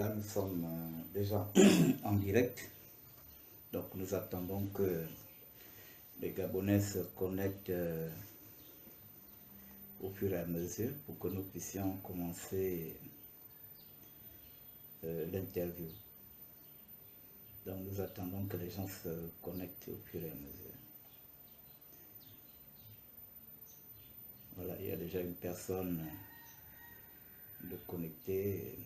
Là, nous sommes déjà en direct. Donc, nous attendons que les Gabonais se connectent au fur et à mesure pour que nous puissions commencer l'interview. Donc, nous attendons que les gens se connectent au fur et à mesure. Voilà, il y a déjà une personne de connecter.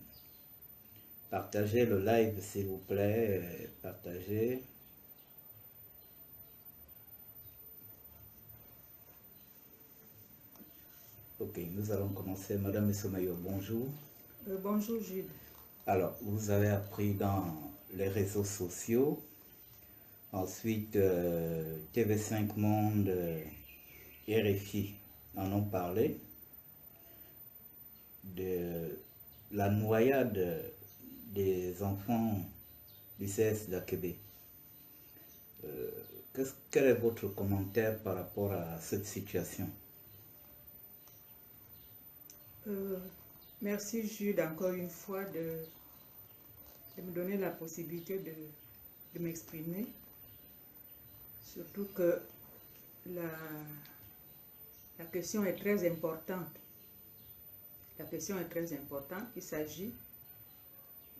Partagez le live, s'il vous plaît. Partagez. Ok, nous allons commencer. Madame Somayo, bonjour. Bonjour Jude. Alors, vous avez appris dans les réseaux sociaux, ensuite TV5 Monde, RFI en ont parlé, de la noyade des enfants du CS d'Akébé. Quel est votre commentaire par rapport à cette situation? Merci Jude encore une fois de me donner la possibilité de m'exprimer. Surtout que la question est très importante. La question est très importante. Il s'agit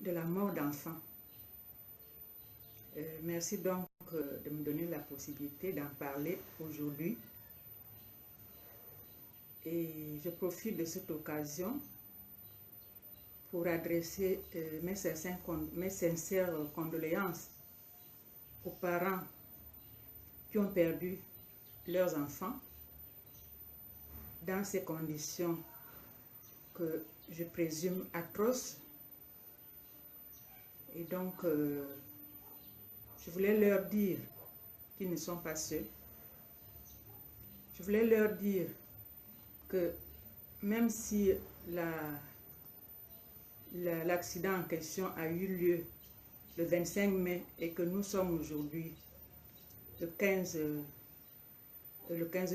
de la mort d'enfants. Merci donc de me donner la possibilité d'en parler aujourd'hui. Et je profite de cette occasion pour adresser mes sincères condoléances aux parents qui ont perdu leurs enfants dans ces conditions que je présume atroces. Et donc, je voulais leur dire qu'ils ne sont pas seuls. Je voulais leur dire que même si l'accident en question a eu lieu le 25 mai et que nous sommes aujourd'hui le 15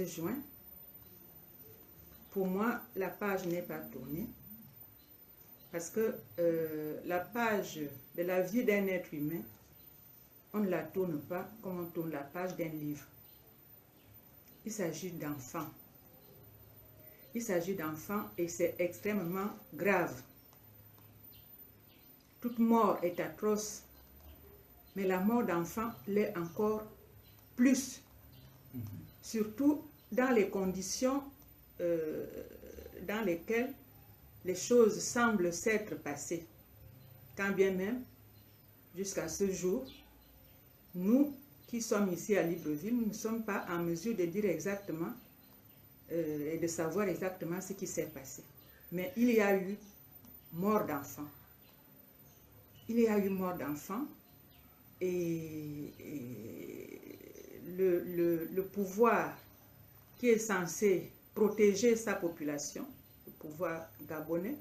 juin, pour moi, la page n'est pas tournée parce que la page de la vie d'un être humain, on ne la tourne pas comme on tourne la page d'un livre. Il s'agit d'enfants. Il s'agit d'enfants et c'est extrêmement grave. Toute mort est atroce, mais la mort d'enfants l'est encore plus. Surtout dans les conditions dans lesquelles les choses semblent s'être passées. Quand bien même, jusqu'à ce jour, nous qui sommes ici à Libreville, nous ne sommes pas en mesure de dire exactement et de savoir exactement ce qui s'est passé. Mais il y a eu mort d'enfants. Il y a eu mort d'enfants et le pouvoir qui est censé protéger sa population, le pouvoir gabonais,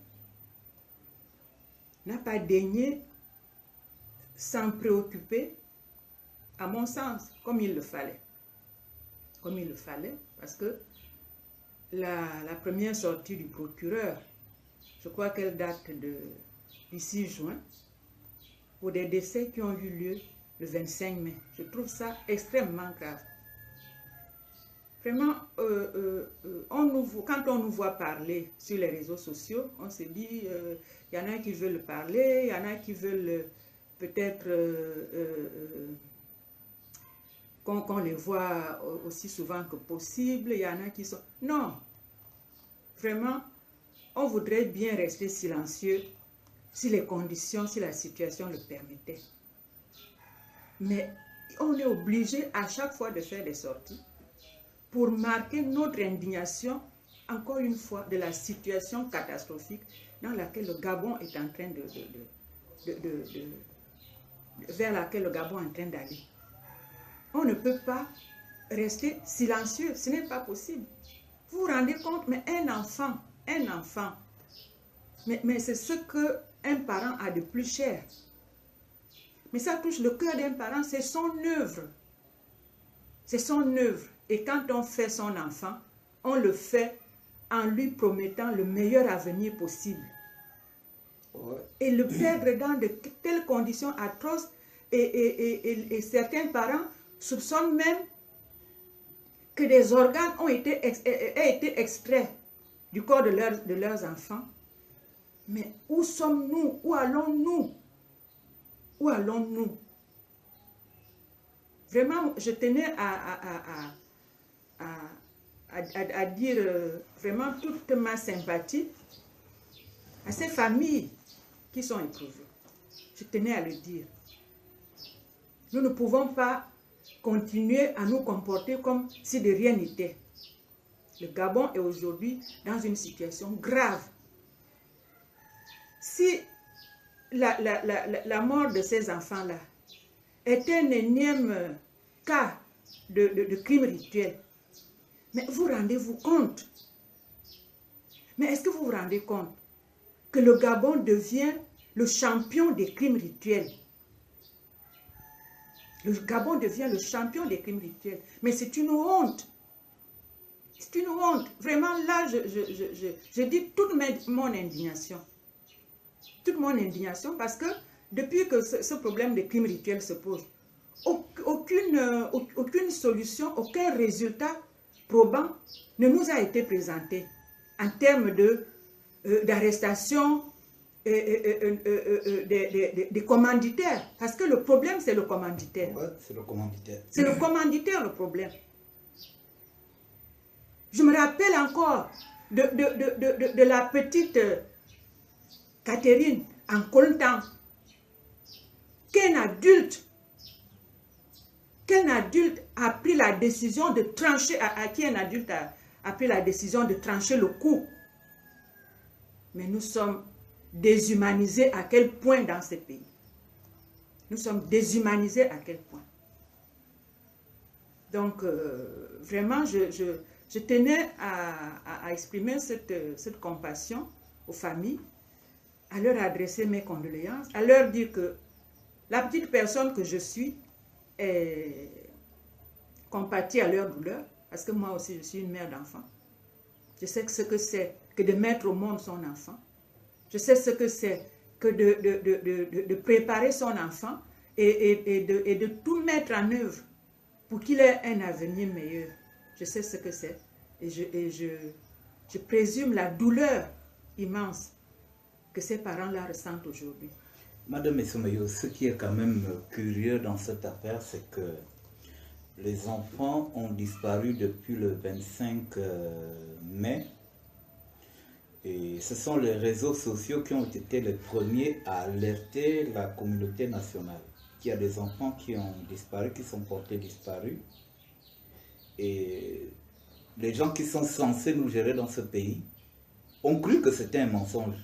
n'a pas daigné s'en préoccuper, à mon sens, comme il le fallait. Comme il le fallait, parce que la première sortie du procureur, je crois qu'elle date du 6 juin, pour des décès qui ont eu lieu le 25 mai. Je trouve ça extrêmement grave. Vraiment, quand on nous voit parler sur les réseaux sociaux, on se dit, il y en a qui veulent parler, il y en a qui veulent peut-être qu'on les voit aussi souvent que possible, il y en a qui sont... Non, vraiment, on voudrait bien rester silencieux si les conditions, si la situation le permettait. Mais on est obligé à chaque fois de faire des sorties pour marquer notre indignation, encore une fois, de la situation catastrophique dans laquelle le Gabon est en train vers laquelle le Gabon est en train d'aller. On ne peut pas rester silencieux, ce n'est pas possible. Vous vous rendez compte, mais un enfant, mais c'est ce qu'un parent a de plus cher. Mais ça touche le cœur d'un parent, c'est son œuvre. C'est son œuvre. Et quand on fait son enfant, on le fait en lui promettant le meilleur avenir possible. et le perdre dans de telles conditions atroces et certains parents soupçonnent même que des organes ont été extraits du corps de leurs enfants. Mais où sommes-nous? Où allons-nous? Où allons-nous? Vraiment, je tenais à dire vraiment toute ma sympathie à ces familles qui sont éprouvées. Je tenais à le dire. Nous ne pouvons pas continuer à nous comporter comme si de rien n'était. Le Gabon est aujourd'hui dans une situation grave. Si la mort de ces enfants-là est un énième cas de crime rituel, mais vous rendez-vous compte? Mais est-ce que vous vous rendez compte que le Gabon devient le champion des crimes rituels? Le Gabon devient le champion des crimes rituels. Mais c'est une honte. C'est une honte. Vraiment, là, je dis toute mon indignation. Toute mon indignation parce que depuis que ce problème des crimes rituels se pose, aucune solution, aucun résultat probant ne nous a été présenté en termes d'arrestation des commanditaires. Parce que le problème, c'est le commanditaire. Ouais, c'est le commanditaire. C'est le commanditaire le problème. Je me rappelle encore de la petite Catherine en Koltan. Qu'un adulte a pris la décision de trancher, à qui un adulte a pris la décision de trancher le cou. Mais nous sommes déshumanisés à quel point dans ce pays? Nous sommes déshumanisés à quel point? Donc, vraiment, je tenais à exprimer cette compassion aux familles, à leur adresser mes condoléances, à leur dire que la petite personne que je suis compatit à leur douleur, parce que moi aussi je suis une mère d'enfant. Je sais ce que c'est que de mettre au monde son enfant. Je sais ce que c'est que de préparer son enfant et de tout mettre en œuvre pour qu'il ait un avenir meilleur. Je sais ce que c'est et je présume la douleur immense que ces parents-là ressentent aujourd'hui. Madame Essomayo, ce qui est quand même curieux dans cette affaire, c'est que les enfants ont disparu depuis le 25 mai. Et ce sont les réseaux sociaux qui ont été les premiers à alerter la communauté nationale. Qu'il y a des enfants qui ont disparu, qui sont portés disparus. Et les gens qui sont censés nous gérer dans ce pays ont cru que c'était un mensonge.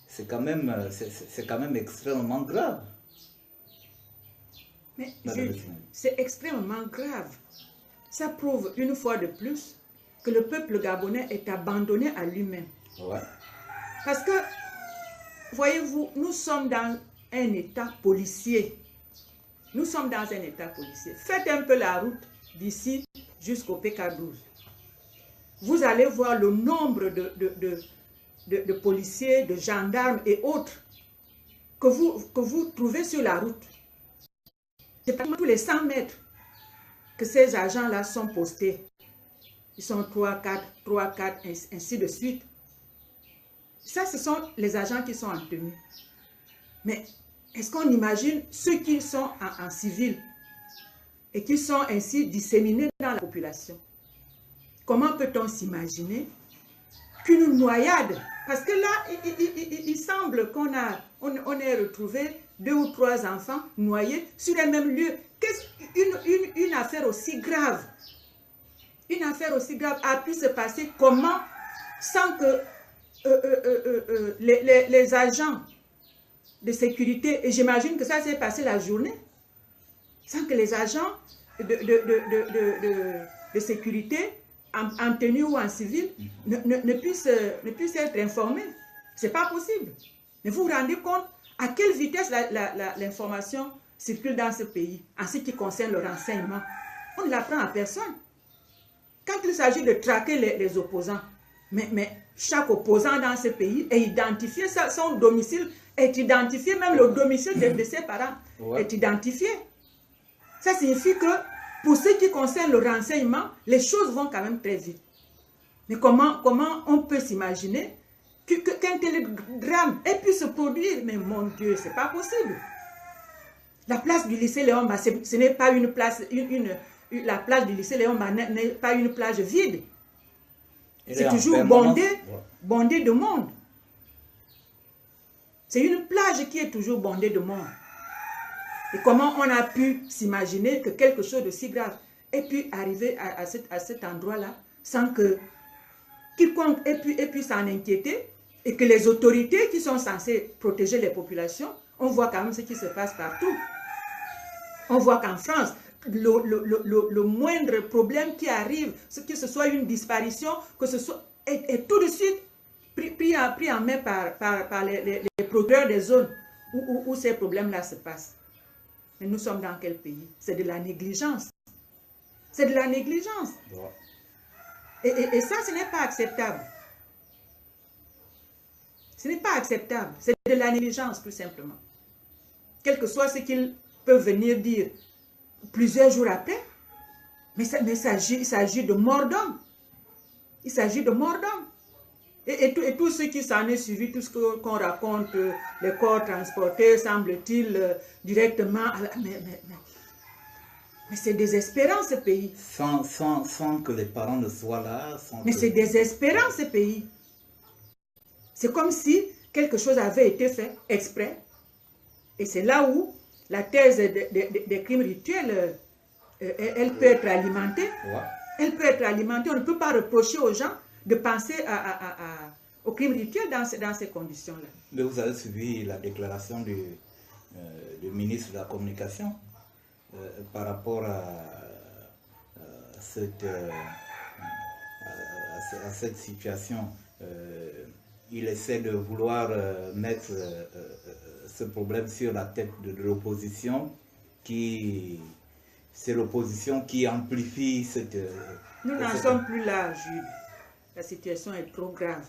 C'est quand même extrêmement grave. Mais c'est extrêmement grave. Ça prouve une fois de plus que le peuple gabonais est abandonné à lui-même. Ouais. Parce que, voyez-vous, nous sommes dans un état policier. Nous sommes dans un état policier. Faites un peu la route d'ici jusqu'au PK12. Vous allez voir le nombre de policiers, de gendarmes et autres que vous trouvez sur la route. C'est pratiquement tous les 100 mètres que ces agents-là sont postés. Ils sont 3, 4, ainsi de suite. Ça, ce sont les agents qui sont en tenue. Mais est-ce qu'on imagine ceux qui sont en civil et qui sont ainsi disséminés dans la population? Comment peut-on s'imaginer qu'une noyade, parce que là, il semble qu'on ait retrouvé 2 ou 3 enfants noyés sur les mêmes lieux. Une affaire aussi grave, a pu se passer comment sans que les agents de sécurité, et j'imagine que ça s'est passé la journée, sans que les agents de sécurité en tenue ou en civil ne puissent être informés. Ce n'est pas possible. Mais vous vous rendez compte à quelle vitesse l'information circule dans ce pays en ce qui concerne le renseignement. On ne l'apprend à personne. Quand il s'agit de traquer les opposants, Mais chaque opposant dans ce pays est identifié, son domicile est identifié, même le domicile de ses parents est identifié. Ça signifie que pour ce qui concerne le renseignement, les choses vont quand même très vite. Mais comment on peut s'imaginer qu'un tel drame ait pu se produire? Mais mon Dieu, c'est pas possible. La place du lycée Léon, ce n'est pas une place, la place du lycée Léon n'est pas une plage vide. C'est toujours bondé de monde. C'est une plage qui est toujours bondée de monde. Et comment on a pu s'imaginer que quelque chose de si grave ait pu arriver à cet endroit-là sans que quiconque ait pu s'en inquiéter et que les autorités qui sont censées protéger les populations, on voit quand même ce qui se passe partout. On voit qu'en France, le moindre problème qui arrive, que ce soit une disparition, que ce soit, est tout de suite pris en main par les procureurs des zones où ces problèmes-là se passent. Mais nous sommes dans quel pays? C'est de la négligence. C'est de la négligence. Et ça, ce n'est pas acceptable. Ce n'est pas acceptable. C'est de la négligence, tout simplement. Quel que soit ce qu'ils peuvent venir dire plusieurs jours après, mais il s'agit de mort d'homme. Il s'agit de mort d'homme. Et tout ce qui s'en est suivi, tout ce qu'on raconte, les corps transportés, semble-t-il, directement à la... Mais c'est désespérant ce pays. Sans que les parents ne soient là. Mais c'est désespérant ce pays. C'est comme si quelque chose avait été fait exprès. Et c'est là où la thèse des crimes rituels, elle peut être alimentée. Elle peut être alimentée. On ne peut pas reprocher aux gens de penser aux crimes rituels dans ces conditions-là. Mais vous avez suivi la déclaration du ministre de la Communication par rapport à cette situation. Il essaie de vouloir mettre ce problème sur la tête de l'opposition, c'est l'opposition qui amplifie cette... Nous n'en sommes plus là, Jules. La situation est trop grave.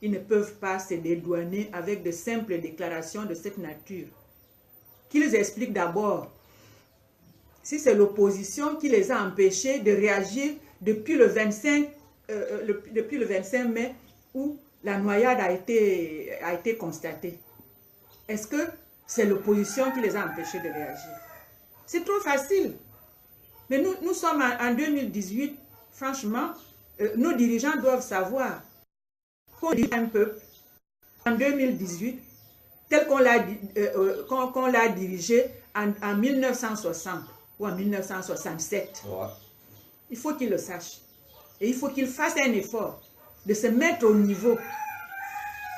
Ils ne peuvent pas se dédouaner avec de simples déclarations de cette nature. Qu'ils expliquent d'abord si c'est l'opposition qui les a empêchés de réagir depuis le 25 mai où la noyade a été constatée. Est-ce que c'est l'opposition qui les a empêchés de réagir? C'est trop facile. Mais nous sommes en 2018, franchement, nos dirigeants doivent savoir qu'on dirige un peuple en 2018 tel qu'on l'a dirigé en 1960 ou en 1967. Il faut qu'ils le sachent. Et il faut qu'ils fassent un effort de se mettre au niveau.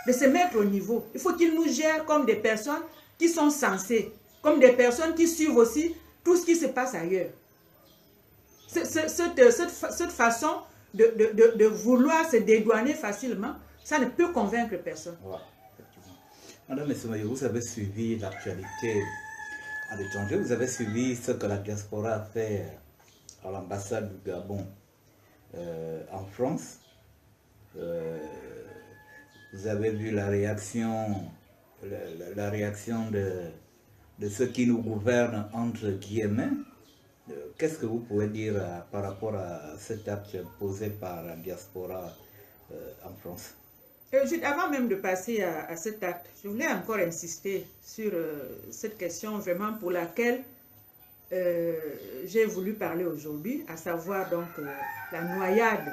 De se mettre au niveau. Il faut qu'ils nous gèrent comme des personnes qui sont censées, comme des personnes qui suivent aussi tout ce qui se passe ailleurs. Cette façon de vouloir se dédouaner facilement, ça ne peut convaincre personne. Madame Essemaye, vous avez suivi l'actualité à l'étranger, vous avez suivi ce que la diaspora a fait à l'ambassade du Gabon en France. Vous avez vu la réaction de ceux qui nous gouvernent, entre guillemets. Qu'est-ce que vous pouvez dire par rapport à cet acte posé par la diaspora en France? Avant même de passer à cet acte, je voulais encore insister sur cette question vraiment pour laquelle j'ai voulu parler aujourd'hui, à savoir donc la noyade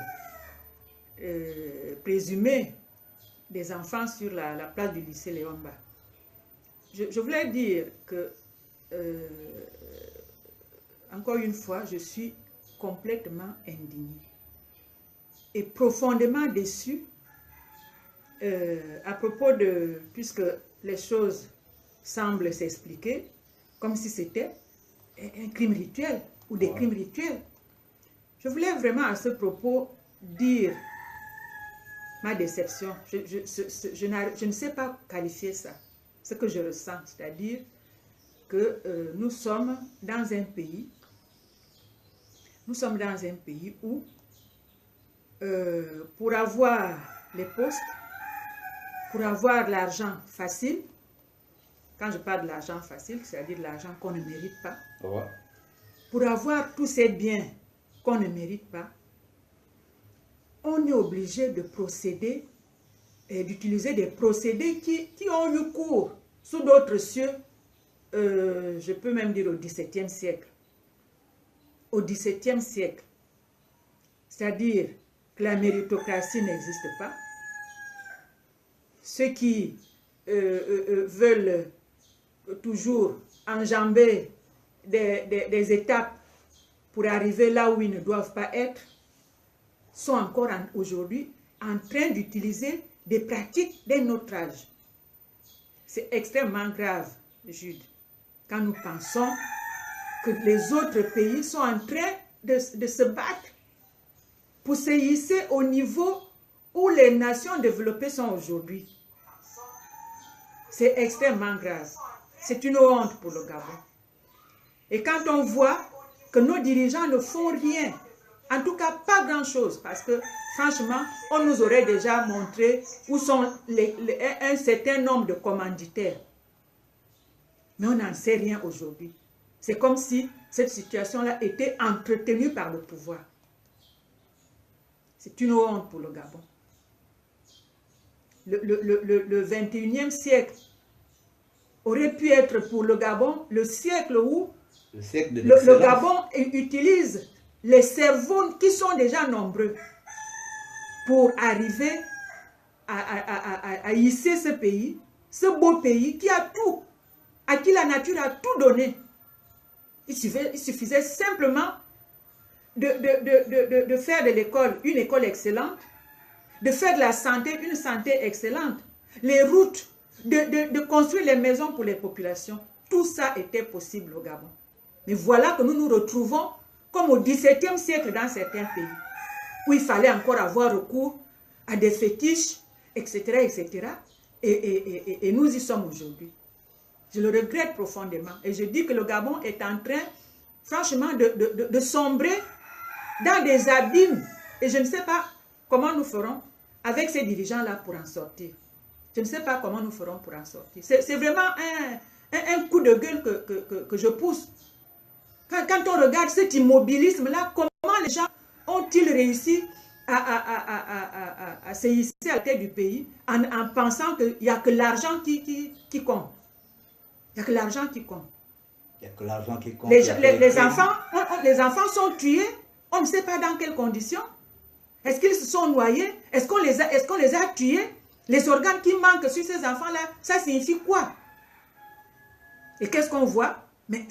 présumée des enfants sur la place du lycée Léomba. Je voulais dire que, encore une fois, je suis complètement indignée et profondément déçue à propos de, puisque les choses semblent s'expliquer comme si c'était un crime rituel ou des crimes rituels. Je voulais vraiment à ce propos dire ma déception. Je ne sais pas qualifier ça, ce que je ressens, c'est-à-dire que nous sommes dans un pays où pour avoir les postes, pour avoir l'argent facile. Quand je parle de l'argent facile, c'est-à-dire de l'argent qu'on ne mérite pas. Ouais. Pour avoir tous ces biens qu'on ne mérite pas, on est obligé de procéder et d'utiliser des procédés qui ont eu cours sous d'autres cieux, je peux même dire au XVIIe siècle. Au XVIIe siècle. C'est-à-dire que la méritocratie n'existe pas. Ceux qui veulent toujours enjamber des étapes pour arriver là où ils ne doivent pas être, sont encore aujourd'hui en train d'utiliser des pratiques d'un autre âge. C'est extrêmement grave, Jude, quand nous pensons que les autres pays sont en train de se battre pour se hisser au niveau où les nations développées sont aujourd'hui. C'est extrêmement grave. C'est une honte pour le Gabon. Et quand on voit que nos dirigeants ne font rien, en tout cas pas grand-chose, parce que franchement, on nous aurait déjà montré où sont un certain nombre de commanditaires. Mais on n'en sait rien aujourd'hui. C'est comme si cette situation-là était entretenue par le pouvoir. C'est une honte pour le Gabon. Le 21e siècle aurait pu être pour le Gabon le siècle où le Gabon utilise les cerveaux qui sont déjà nombreux pour arriver à hisser ce pays, ce beau pays qui a tout, à qui la nature a tout donné. Il suffisait simplement de faire de l'école une école excellente, de faire de la santé une santé excellente, les routes, de construire les maisons pour les populations. Tout ça était possible au Gabon. Mais voilà que nous nous retrouvons comme au XVIIe siècle dans certains pays, où il fallait encore avoir recours à des fétiches, etc., etc. Et nous y sommes aujourd'hui. Je le regrette profondément. Et je dis que le Gabon est en train, franchement, de sombrer dans des abîmes. Et je ne sais pas comment nous ferons avec ces dirigeants-là pour en sortir. Je ne sais pas comment nous ferons pour en sortir. C'est vraiment un coup de gueule que je pousse. Quand on regarde cet immobilisme-là, comment les gens ont-ils réussi à se hisser à la tête du pays en pensant qu'il n'y a que l'argent qui compte. Il n'y a que l'argent qui compte. Il n'y a que l'argent qui compte. Les enfants sont tués, on ne sait pas dans quelles conditions. Est-ce qu'ils se sont noyés? Est-ce qu'on les a tués? Les organes qui manquent sur ces enfants-là, ça signifie quoi? Et qu'est-ce qu'on voit? Mais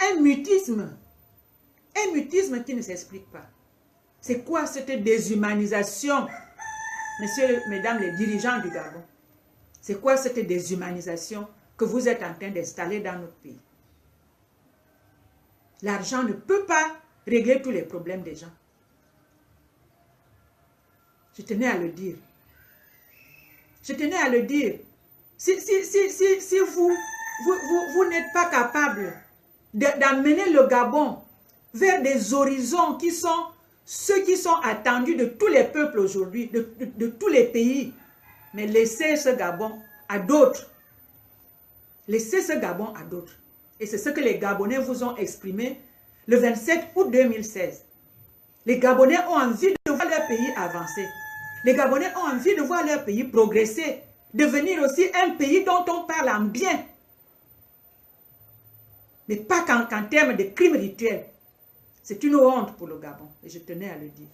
un mutisme qui ne s'explique pas. C'est quoi cette déshumanisation, messieurs, mesdames les dirigeants du Gabon? C'est quoi cette déshumanisation que vous êtes en train d'installer dans notre pays? L'argent ne peut pas régler tous les problèmes des gens. Je tenais à le dire. Je tenais à le dire. Si vous n'êtes pas capable d'amener le Gabon vers des horizons qui sont ceux qui sont attendus de tous les peuples aujourd'hui, de tous les pays, mais laissez ce Gabon à d'autres. Laissez ce Gabon à d'autres. Et c'est ce que les Gabonais vous ont exprimé le 27 août 2016. Les Gabonais ont envie de voir leur pays avancer. Les Gabonais ont envie de voir leur pays progresser, devenir aussi un pays dont on parle en bien. Mais pas qu'en termes de crimes rituels. C'est une honte pour le Gabon, et je tenais à le dire.